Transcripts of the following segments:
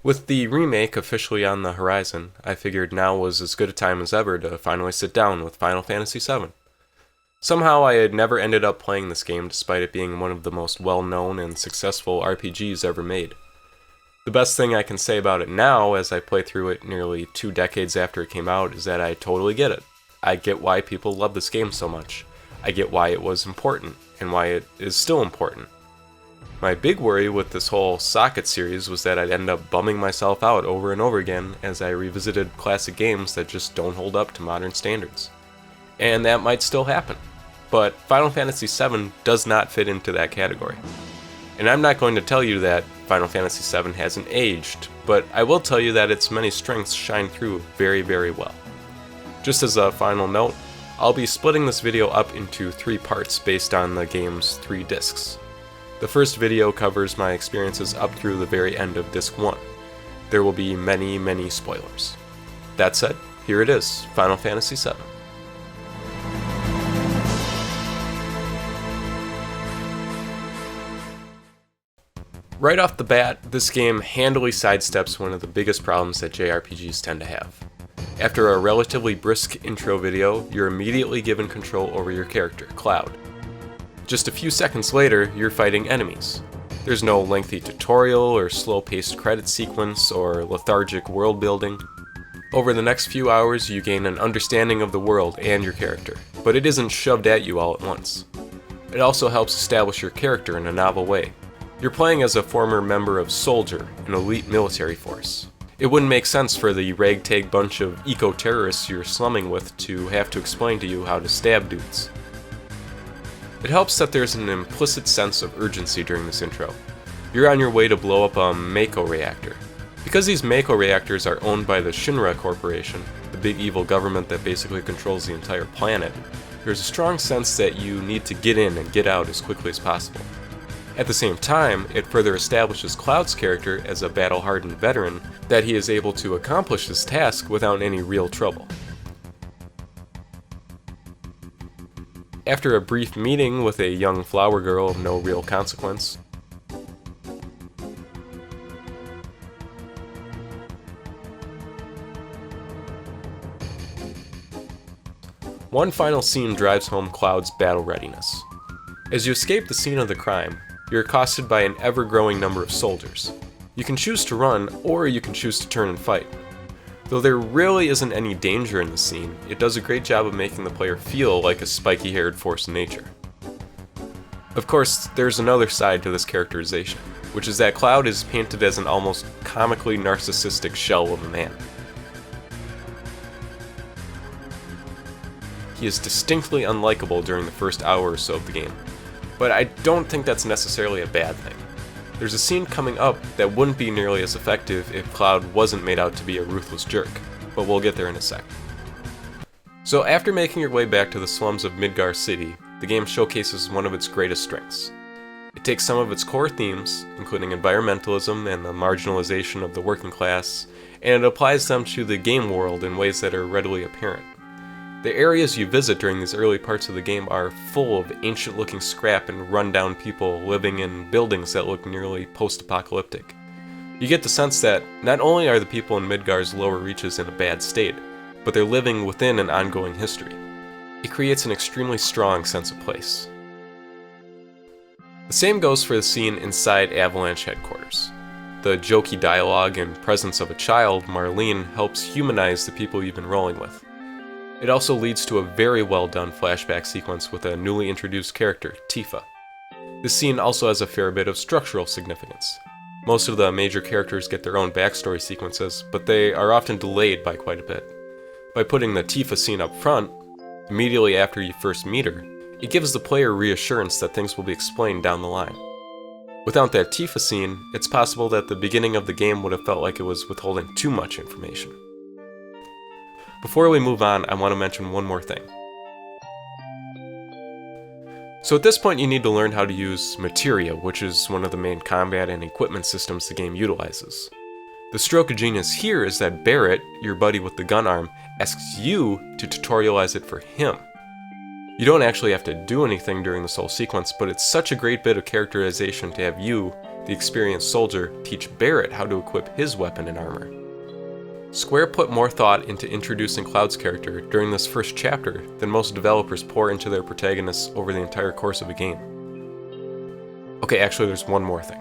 With the remake officially on the horizon, I figured now was as good a time as ever to finally sit down with Final Fantasy VII. Somehow I had never ended up playing this game despite it being one of the most well-known and successful RPGs ever made. The best thing I can say about it now, as I play through it nearly 2 decades after it came out, is that I totally get it. I get why people love this game so much. I get why it was important, and why it is still important. My big worry with this whole Socket series was that I'd end up bumming myself out over and over again as I revisited classic games that just don't hold up to modern standards. And that might still happen. But Final Fantasy VII does not fit into that category. And I'm not going to tell you that Final Fantasy VII hasn't aged, but I will tell you that its many strengths shine through very, very well. Just as a final note, I'll be splitting this video up into 3 parts based on the game's 3 discs. The first video covers my experiences up through the very end of Disc 1. There will be many, many spoilers. That said, here it is, Final Fantasy VII. Right off the bat, this game handily sidesteps one of the biggest problems that JRPGs tend to have. After a relatively brisk intro video, you're immediately given control over your character, Cloud. Just a few seconds later, you're fighting enemies. There's no lengthy tutorial or slow-paced credit sequence or lethargic world building. Over the next few hours, you gain an understanding of the world and your character, but it isn't shoved at you all at once. It also helps establish your character in a novel way. You're playing as a former member of Soldier, an elite military force. It wouldn't make sense for the ragtag bunch of eco-terrorists you're slumming with to have to explain to you how to stab dudes. It helps that there's an implicit sense of urgency during this intro. You're on your way to blow up a Mako reactor. Because these Mako reactors are owned by the Shinra Corporation, the big evil government that basically controls the entire planet, there's a strong sense that you need to get in and get out as quickly as possible. At the same time, it further establishes Cloud's character as a battle-hardened veteran that he is able to accomplish this task without any real trouble. After a brief meeting with a young flower girl of no real consequence, one final scene drives home Cloud's battle readiness. As you escape the scene of the crime, you're accosted by an ever-growing number of soldiers. You can choose to run, or you can choose to turn and fight. Though there really isn't any danger in the scene, it does a great job of making the player feel like a spiky-haired force of nature. Of course, there's another side to this characterization, which is that Cloud is painted as an almost comically narcissistic shell of a man. He is distinctly unlikable during the first hour or so of the game. But I don't think that's necessarily a bad thing. There's a scene coming up that wouldn't be nearly as effective if Cloud wasn't made out to be a ruthless jerk, but we'll get there in a sec. So after making your way back to the slums of Midgar City, the game showcases one of its greatest strengths. It takes some of its core themes, including environmentalism and the marginalization of the working class, and it applies them to the game world in ways that are readily apparent. The areas you visit during these early parts of the game are full of ancient-looking scrap and run-down people living in buildings that look nearly post-apocalyptic. You get the sense that not only are the people in Midgar's lower reaches in a bad state, but they're living within an ongoing history. It creates an extremely strong sense of place. The same goes for the scene inside Avalanche headquarters. The jokey dialogue and presence of a child, Marlene, helps humanize the people you've been rolling with. It also leads to a very well done flashback sequence with a newly introduced character, Tifa. This scene also has a fair bit of structural significance. Most of the major characters get their own backstory sequences, but they are often delayed by quite a bit. By putting the Tifa scene up front, immediately after you first meet her, it gives the player reassurance that things will be explained down the line. Without that Tifa scene, it's possible that the beginning of the game would have felt like it was withholding too much information. Before we move on, I want to mention one more thing. So at this point you need to learn how to use materia, which is one of the main combat and equipment systems the game utilizes. The stroke of genius here is that Barrett, your buddy with the gun arm, asks you to tutorialize it for him. You don't actually have to do anything during this whole sequence, but it's such a great bit of characterization to have you, the experienced soldier, teach Barrett how to equip his weapon and armor. Square put more thought into introducing Cloud's character during this first chapter than most developers pour into their protagonists over the entire course of a game. Okay, actually there's one more thing.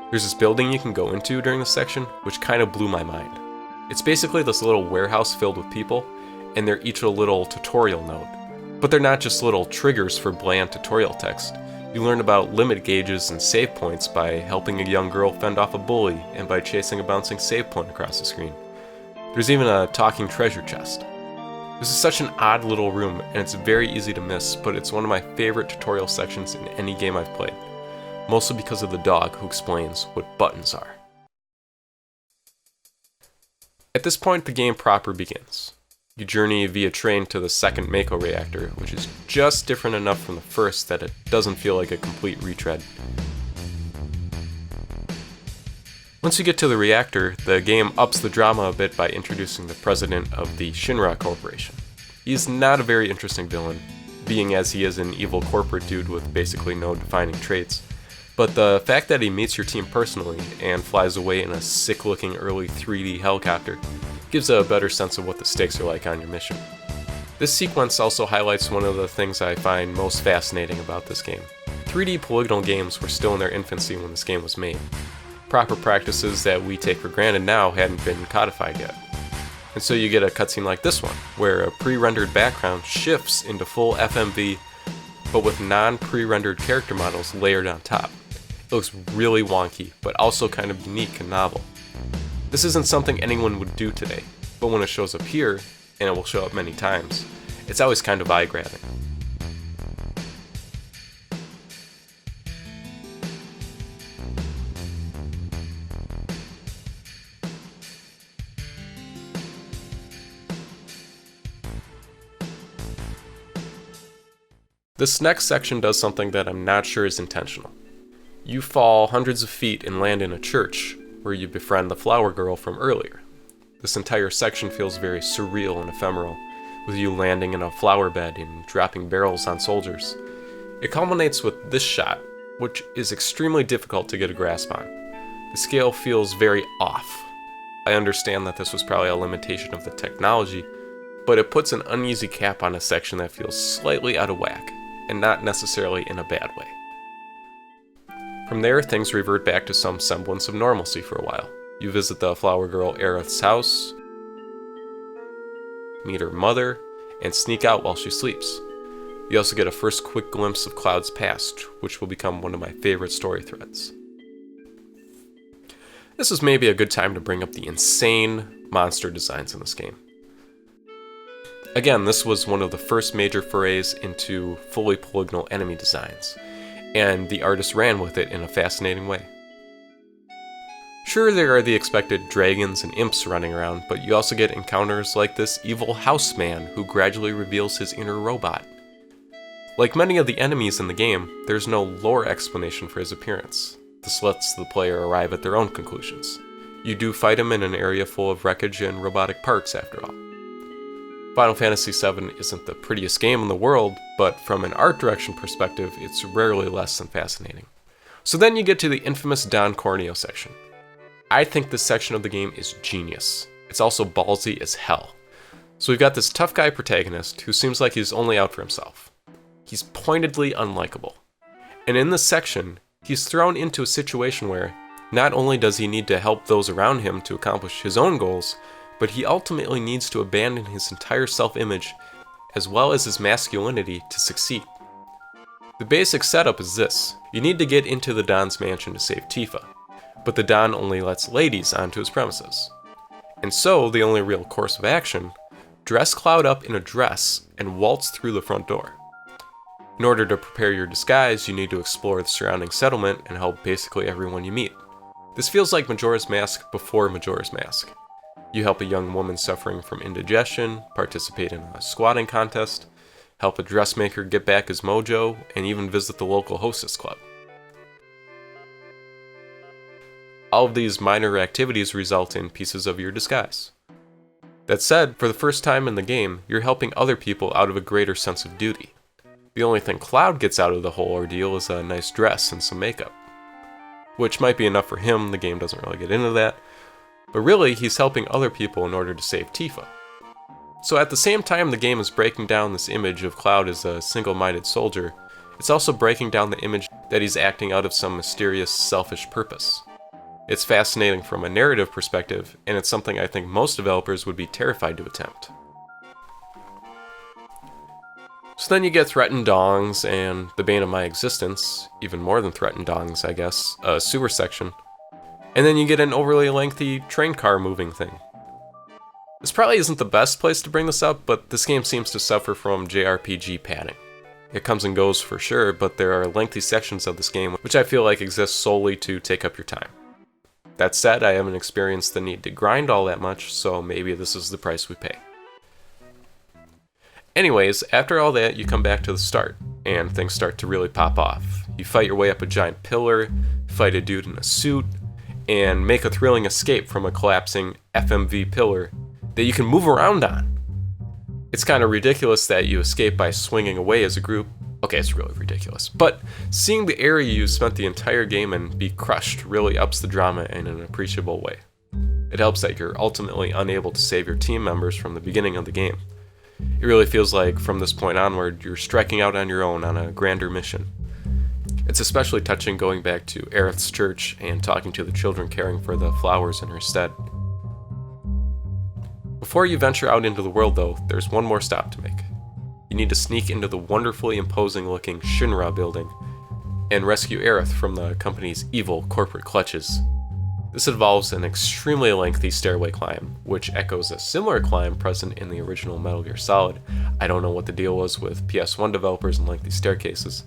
There's this building you can go into during this section, which kind of blew my mind. It's basically this little warehouse filled with people, and they're each a little tutorial node. But they're not just little triggers for bland tutorial text. You learn about limit gauges and save points by helping a young girl fend off a bully and by chasing a bouncing save point across the screen. There's even a talking treasure chest. This is such an odd little room, and it's very easy to miss, but it's one of my favorite tutorial sections in any game I've played. Mostly because of the dog who explains what buttons are. At this point, the game proper begins. You journey via train to the second Mako reactor, which is just different enough from the first that it doesn't feel like a complete retread. Once you get to the reactor, the game ups the drama a bit by introducing the president of the Shinra Corporation. He's not a very interesting villain, being as he is an evil corporate dude with basically no defining traits. But the fact that he meets your team personally and flies away in a sick-looking early 3D helicopter gives a better sense of what the stakes are like on your mission. This sequence also highlights one of the things I find most fascinating about this game. 3D polygonal games were still in their infancy when this game was made. Proper practices that we take for granted now hadn't been codified yet. And so you get a cutscene like this one, where a pre-rendered background shifts into full FMV, but with non-pre-rendered character models layered on top. It looks really wonky, but also kind of unique and novel. This isn't something anyone would do today, but when it shows up here, and it will show up many times, it's always kind of eye-grabbing. This next section does something that I'm not sure is intentional. You fall hundreds of feet and land in a church, where you befriend the flower girl from earlier. This entire section feels very surreal and ephemeral, with you landing in a flower bed and dropping barrels on soldiers. It culminates with this shot, which is extremely difficult to get a grasp on. The scale feels very off. I understand that this was probably a limitation of the technology, but it puts an uneasy cap on a section that feels slightly out of whack, and not necessarily in a bad way. From there, things revert back to some semblance of normalcy for a while. You visit the flower girl Aerith's house, meet her mother, and sneak out while she sleeps. You also get a first quick glimpse of Cloud's past, which will become one of my favorite story threads. This is maybe a good time to bring up the insane monster designs in this game. Again, this was one of the first major forays into fully polygonal enemy designs, and the artist ran with it in a fascinating way. Sure, there are the expected dragons and imps running around, but you also get encounters like this evil houseman who gradually reveals his inner robot. Like many of the enemies in the game, there's no lore explanation for his appearance. This lets the player arrive at their own conclusions. You do fight him in an area full of wreckage and robotic parts, after all. Final Fantasy VII isn't the prettiest game in the world, but from an art direction perspective, it's rarely less than fascinating. So then you get to the infamous Don Corneo section. I think this section of the game is genius. It's also ballsy as hell. So we've got this tough guy protagonist who seems like he's only out for himself. He's pointedly unlikable. And in this section, he's thrown into a situation where not only does he need to help those around him to accomplish his own goals, but he ultimately needs to abandon his entire self-image as well as his masculinity to succeed. The basic setup is this. You need to get into the Don's mansion to save Tifa, but the Don only lets ladies onto his premises. And so, the only real course of action, dress Cloud up in a dress and waltz through the front door. In order to prepare your disguise, you need to explore the surrounding settlement and help basically everyone you meet. This feels like Majora's Mask before Majora's Mask. You help a young woman suffering from indigestion, participate in a squatting contest, help a dressmaker get back his mojo, and even visit the local hostess club. All of these minor activities result in pieces of your disguise. That said, for the first time in the game, you're helping other people out of a greater sense of duty. The only thing Cloud gets out of the whole ordeal is a nice dress and some makeup. which might be enough for him, the game doesn't really get into that, but really he's helping other people in order to save Tifa. So at the same time the game is breaking down this image of Cloud as a single-minded soldier, it's also breaking down the image that he's acting out of some mysterious, selfish purpose. It's fascinating from a narrative perspective, and it's something I think most developers would be terrified to attempt. So then you get Threatened Dongs and the bane of my existence, even more than Threatened Dongs, I guess, a sewer section. And then you get an overly lengthy train car moving thing. This probably isn't the best place to bring this up, but this game seems to suffer from JRPG padding. It comes and goes for sure, but there are lengthy sections of this game which I feel like exist solely to take up your time. That said, I haven't experienced the need to grind all that much, so maybe this is the price we pay. Anyways, after all that, you come back to the start, and things start to really pop off. You fight your way up a giant pillar, fight a dude in a suit, and make a thrilling escape from a collapsing FMV pillar that you can move around on. It's kind of ridiculous that you escape by swinging away as a group. Okay, it's really ridiculous. But seeing the area you spent the entire game in be crushed really ups the drama in an appreciable way. It helps that you're ultimately unable to save your team members from the beginning of the game. It really feels like from this point onward, you're striking out on your own on a grander mission. It's especially touching going back to Aerith's church and talking to the children caring for the flowers in her stead. Before you venture out into the world though, there's one more stop to make. You need to sneak into the wonderfully imposing looking Shinra building and rescue Aerith from the company's evil corporate clutches. This involves an extremely lengthy stairway climb, which echoes a similar climb present in the original Metal Gear Solid. I don't know what the deal was with PS1 developers and lengthy staircases,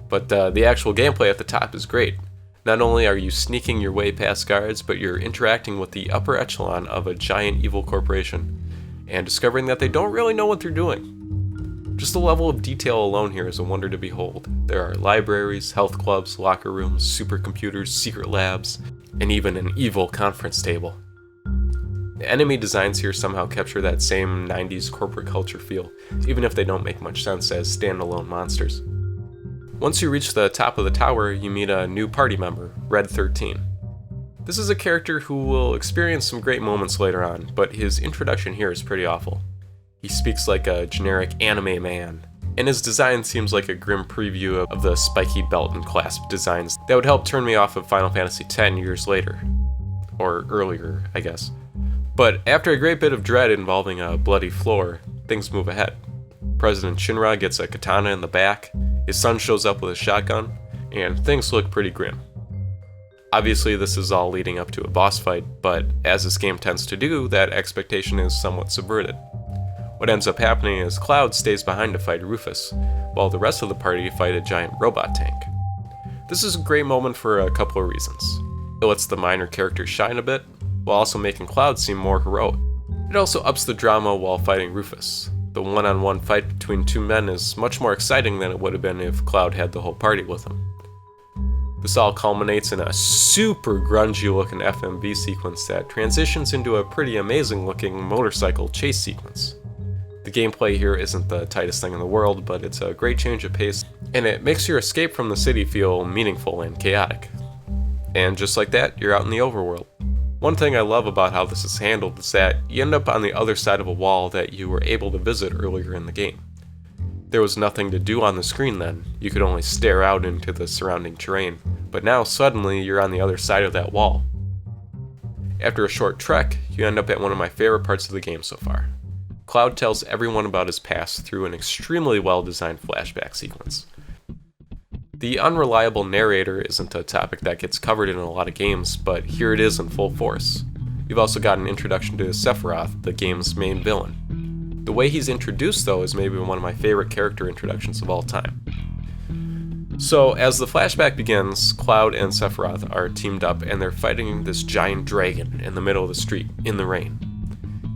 but the actual gameplay at the top is great. Not only are you sneaking your way past guards, but you're interacting with the upper echelon of a giant evil corporation, and discovering that they don't really know what they're doing. Just the level of detail alone here is a wonder to behold. There are libraries, health clubs, locker rooms, supercomputers, secret labs, and even an evil conference table. The enemy designs here somehow capture that same 90s corporate culture feel, even if they don't make much sense as standalone monsters. Once you reach the top of the tower, you meet a new party member, Red 13. This is a character who will experience some great moments later on, but his introduction here is pretty awful. He speaks like a generic anime man, and his design seems like a grim preview of the spiky belt and clasp designs that would help turn me off of Final Fantasy X years later. Or earlier, I guess. But after a great bit of dread involving a bloody floor, things move ahead. President Shinra gets a katana in the back, his son shows up with a shotgun, and things look pretty grim. Obviously this is all leading up to a boss fight, but as this game tends to do, that expectation is somewhat subverted. What ends up happening is Cloud stays behind to fight Rufus, while the rest of the party fight a giant robot tank. This is a great moment for a couple of reasons. It lets the minor characters shine a bit, while also making Cloud seem more heroic. It also ups the drama while fighting Rufus. The one-on-one fight between two men is much more exciting than it would have been if Cloud had the whole party with him. This all culminates in a super grungy looking FMV sequence that transitions into a pretty amazing looking motorcycle chase sequence. The gameplay here isn't the tightest thing in the world, but it's a great change of pace, and it makes your escape from the city feel meaningful and chaotic. And just like that, you're out in the overworld. One thing I love about how this is handled is that you end up on the other side of a wall that you were able to visit earlier in the game. There was nothing to do on the screen then, you could only stare out into the surrounding terrain, but now suddenly you're on the other side of that wall. After a short trek, you end up at one of my favorite parts of the game so far. Cloud tells everyone about his past through an extremely well-designed flashback sequence. The unreliable narrator isn't a topic that gets covered in a lot of games, but here it is in full force. You've also got an introduction to Sephiroth, the game's main villain. The way he's introduced, though, is maybe one of my favorite character introductions of all time. So, as the flashback begins, Cloud and Sephiroth are teamed up and they're fighting this giant dragon in the middle of the street, in the rain.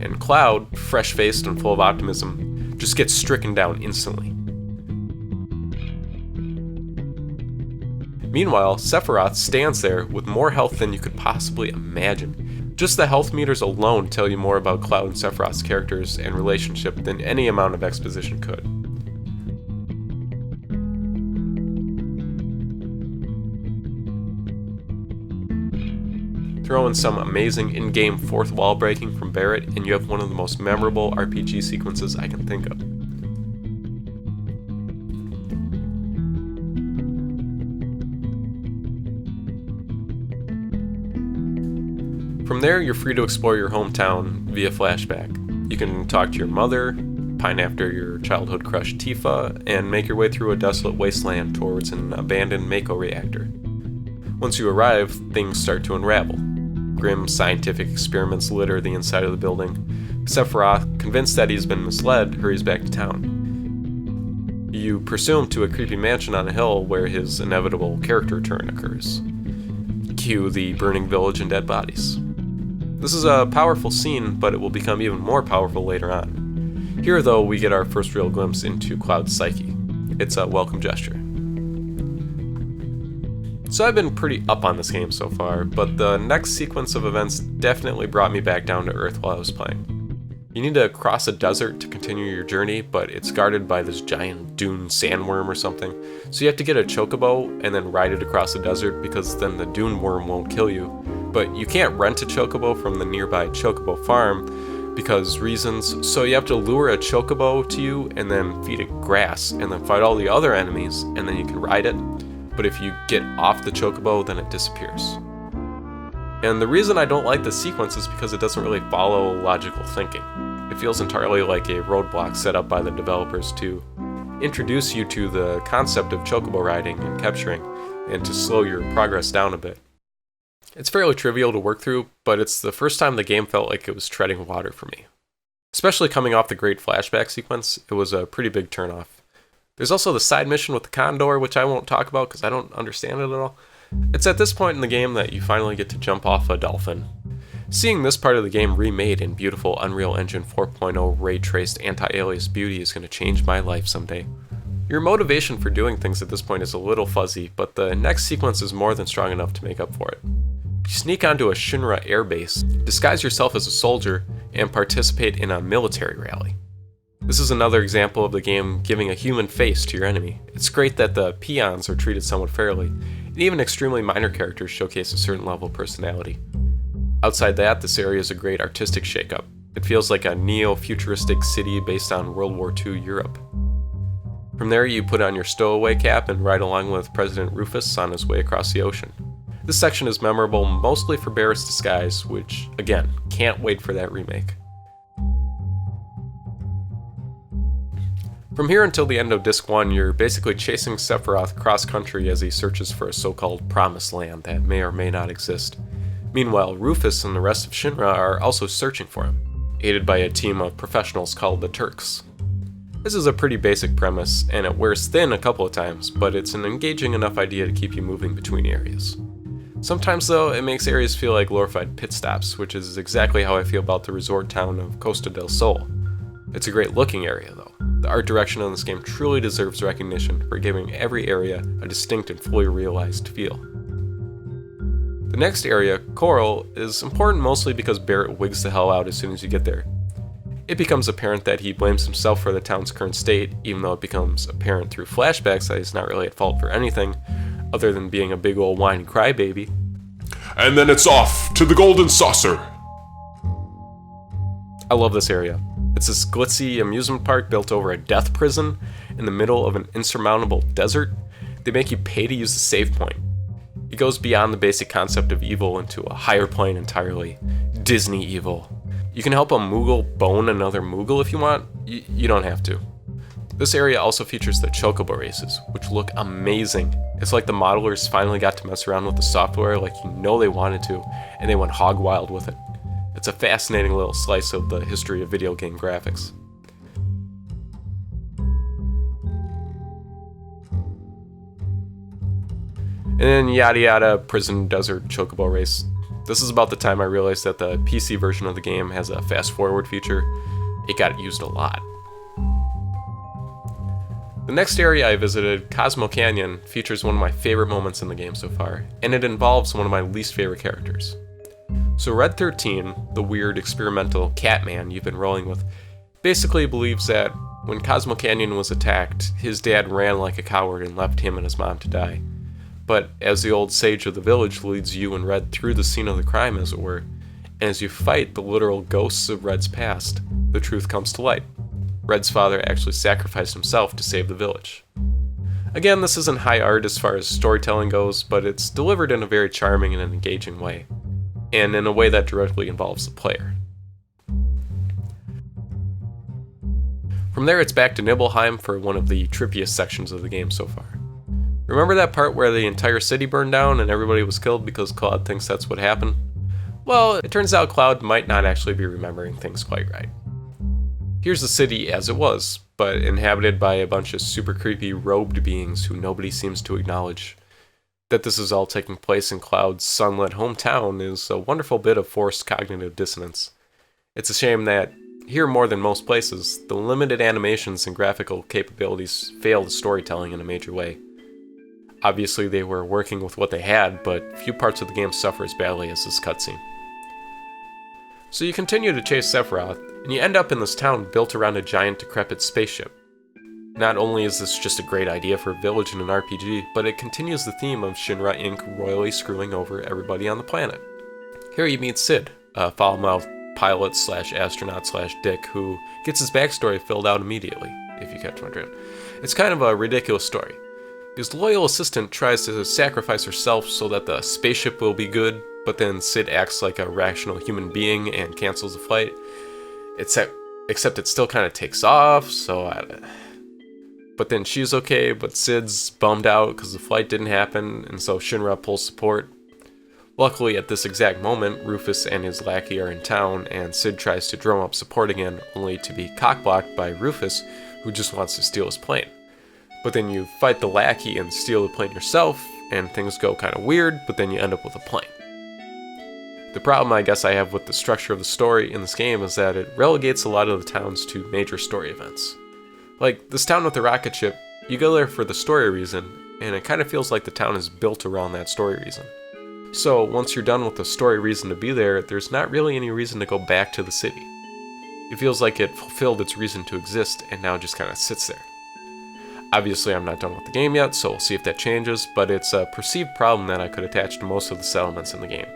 And Cloud, fresh-faced and full of optimism, just gets stricken down instantly. Meanwhile, Sephiroth stands there with more health than you could possibly imagine. Just the health meters alone tell you more about Cloud and Sephiroth's characters and relationship than any amount of exposition could. Throw in some amazing in-game fourth wall breaking from Barrett, and you have one of the most memorable RPG sequences I can think of. From there, you're free to explore your hometown via flashback. You can talk to your mother, pine after your childhood crush Tifa, and make your way through a desolate wasteland towards an abandoned Mako reactor. Once you arrive, things start to unravel. Grim scientific experiments litter the inside of the building. Sephiroth, convinced that he's been misled, hurries back to town. You pursue him to a creepy mansion on a hill where his inevitable character turn occurs. Cue the burning village and dead bodies. This is a powerful scene, but it will become even more powerful later on. Here, though, we get our first real glimpse into Cloud's psyche. It's a welcome gesture. So I've been pretty up on this game so far, but the next sequence of events definitely brought me back down to earth while I was playing. You need to cross a desert to continue your journey, but it's guarded by this giant dune sandworm or something, so you have to get a chocobo and then ride it across the desert because then the dune worm won't kill you. But you can't rent a chocobo from the nearby chocobo farm because reasons, so you have to lure a chocobo to you and then feed it grass and then fight all the other enemies and then you can ride it. But if you get off the chocobo, then it disappears. And the reason I don't like this sequence is because it doesn't really follow logical thinking. It feels entirely like a roadblock set up by the developers to introduce you to the concept of chocobo riding and capturing, and to slow your progress down a bit. It's fairly trivial to work through, but it's the first time the game felt like it was treading water for me. Especially coming off the great flashback sequence, it was a pretty big turnoff. There's also the side mission with the condor, which I won't talk about because I don't understand it at all. It's at this point in the game that you finally get to jump off a dolphin. Seeing this part of the game remade in beautiful Unreal Engine 4.0 ray-traced anti-alias beauty is going to change my life someday. Your motivation for doing things at this point is a little fuzzy, but the next sequence is more than strong enough to make up for it. You sneak onto a Shinra airbase, disguise yourself as a soldier, and participate in a military rally. This is another example of the game giving a human face to your enemy. It's great that the peons are treated somewhat fairly, and even extremely minor characters showcase a certain level of personality. Outside that, this area is a great artistic shakeup. It feels like a neo-futuristic city based on World War II Europe. From there, you put on your stowaway cap and ride along with President Rufus on his way across the ocean. This section is memorable mostly for Barrett's disguise, which, again, can't wait for that remake. From here until the end of Disc 1, you're basically chasing Sephiroth cross-country as he searches for a so-called Promised Land that may or may not exist. Meanwhile, Rufus and the rest of Shinra are also searching for him, aided by a team of professionals called the Turks. This is a pretty basic premise, and it wears thin a couple of times, but it's an engaging enough idea to keep you moving between areas. Sometimes, though, it makes areas feel like glorified pit stops, which is exactly how I feel about the resort town of Costa del Sol. It's a great looking area, though. The art direction on this game truly deserves recognition for giving every area a distinct and fully realized feel. The next area, Coral, is important mostly because Barrett wigs the hell out as soon as you get there. It becomes apparent that he blames himself for the town's current state, even though it becomes apparent through flashbacks that he's not really at fault for anything, other than being a big old whiny crybaby. And then it's off to the Golden Saucer. I love this area. It's this glitzy amusement park built over a death prison in the middle of an insurmountable desert. They make you pay to use the save point. It goes beyond the basic concept of evil into a higher plane entirely. Disney evil. You can help a Moogle bone another Moogle if you want. You don't have to. This area also features the Chocobo races, which look amazing. It's like the modelers finally got to mess around with the software like you know they wanted to, and they went hog wild with it. It's a fascinating little slice of the history of video game graphics. And then yada yada, prison, desert, chocobo race. This is about the time I realized that the PC version of the game has a fast forward feature. It got used a lot. The next area I visited, Cosmo Canyon, features one of my favorite moments in the game so far, and it involves one of my least favorite characters. So Red 13, the weird experimental Catman you've been rolling with, basically believes that when Cosmo Canyon was attacked, his dad ran like a coward and left him and his mom to die. But as the old sage of the village leads you and Red through the scene of the crime, as it were, and as you fight the literal ghosts of Red's past, the truth comes to light. Red's father actually sacrificed himself to save the village. Again, this isn't high art as far as storytelling goes, but it's delivered in a very charming and engaging way, and in a way that directly involves the player. From there, it's back to Nibelheim for one of the trippiest sections of the game so far. Remember that part where the entire city burned down and everybody was killed because Cloud thinks that's what happened? Well, it turns out Cloud might not actually be remembering things quite right. Here's the city as it was, but inhabited by a bunch of super creepy robed beings who nobody seems to acknowledge. That this is all taking place in Cloud's sunlit hometown is a wonderful bit of forced cognitive dissonance. It's a shame that, here more than most places, the limited animations and graphical capabilities fail the storytelling in a major way. Obviously they were working with what they had, but few parts of the game suffer as badly as this cutscene. So you continue to chase Sephiroth, and you end up in this town built around a giant decrepit spaceship. Not only is this just a great idea for a village in an RPG, but it continues the theme of Shinra Inc. royally screwing over everybody on the planet. Here you meet Sid, a foul-mouthed pilot/astronaut/dick who gets his backstory filled out immediately, if you catch my drift. It's kind of a ridiculous story. His loyal assistant tries to sacrifice herself so that the spaceship will be good, but then Sid acts like a rational human being and cancels the flight. Except it still kind of takes off, but then she's okay, but Sid's bummed out because the flight didn't happen, and so Shinra pulls support. Luckily, at this exact moment, Rufus and his lackey are in town, and Sid tries to drum up support again, only to be cockblocked by Rufus, who just wants to steal his plane. But then you fight the lackey and steal the plane yourself, and things go kind of weird, but then you end up with a plane. The problem I guess I have with the structure of the story in this game is that it relegates a lot of the towns to major story events. Like, this town with the rocket ship, you go there for the story reason, and it kind of feels like the town is built around that story reason. So, once you're done with the story reason to be there, there's not really any reason to go back to the city. It feels like it fulfilled its reason to exist, and now just kind of sits there. Obviously, I'm not done with the game yet, so we'll see if that changes, but it's a perceived problem that I could attach to most of the settlements in the game.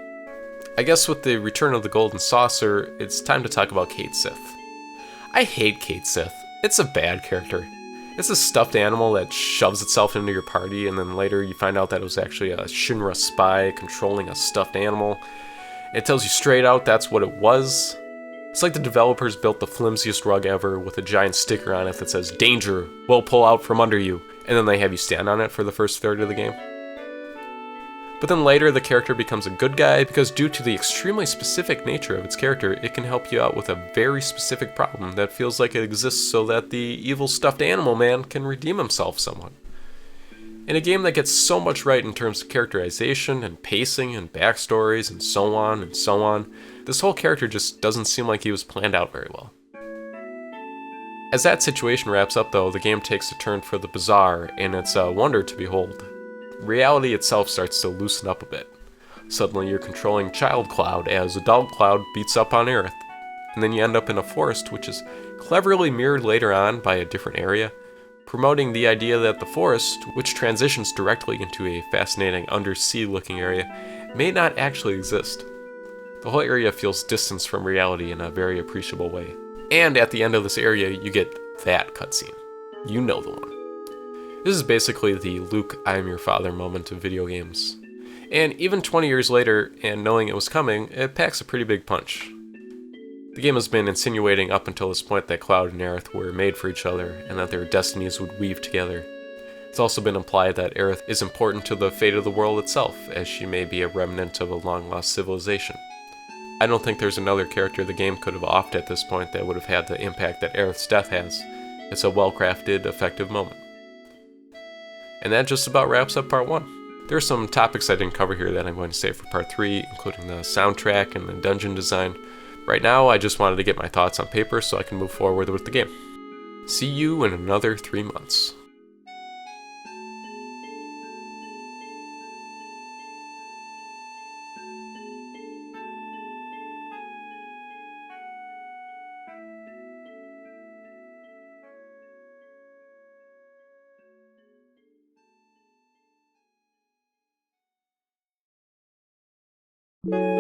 I guess with the return of the Golden Saucer, it's time to talk about Cait Sith. I hate Cait Sith. It's a bad character. It's a stuffed animal that shoves itself into your party, and then later you find out that it was actually a Shinra spy controlling a stuffed animal. It tells you straight out that's what it was. It's like the developers built the flimsiest rug ever with a giant sticker on it that says, "Danger, we'll pull out from under you," and then they have you stand on it for the first third of the game. But then later the character becomes a good guy because due to the extremely specific nature of its character, it can help you out with a very specific problem that feels like it exists so that the evil stuffed animal man can redeem himself somewhat. In a game that gets so much right in terms of characterization and pacing and backstories and so on, this whole character just doesn't seem like he was planned out very well. As that situation wraps up though, the game takes a turn for the bizarre, and it's a wonder to behold. Reality itself starts to loosen up a bit. Suddenly you're controlling Child Cloud as Adult Cloud beats up on Aerith, and then you end up in a forest which is cleverly mirrored later on by a different area, promoting the idea that the forest, which transitions directly into a fascinating undersea-looking area, may not actually exist. The whole area feels distanced from reality in a very appreciable way. And at the end of this area, you get that cutscene. You know the one. This is basically the Luke, I am your father moment of video games. And even 20 years later, and knowing it was coming, it packs a pretty big punch. The game has been insinuating up until this point that Cloud and Aerith were made for each other, and that their destinies would weave together. It's also been implied that Aerith is important to the fate of the world itself, as she may be a remnant of a long-lost civilization. I don't think there's another character the game could have offed at this point that would have had the impact that Aerith's death has. It's a well-crafted, effective moment. And that just about wraps up part 1. There are some topics I didn't cover here that I'm going to save for part 3, including the soundtrack and the dungeon design. Right now, I just wanted to get my thoughts on paper so I can move forward with the game. See you in another 3 months. you.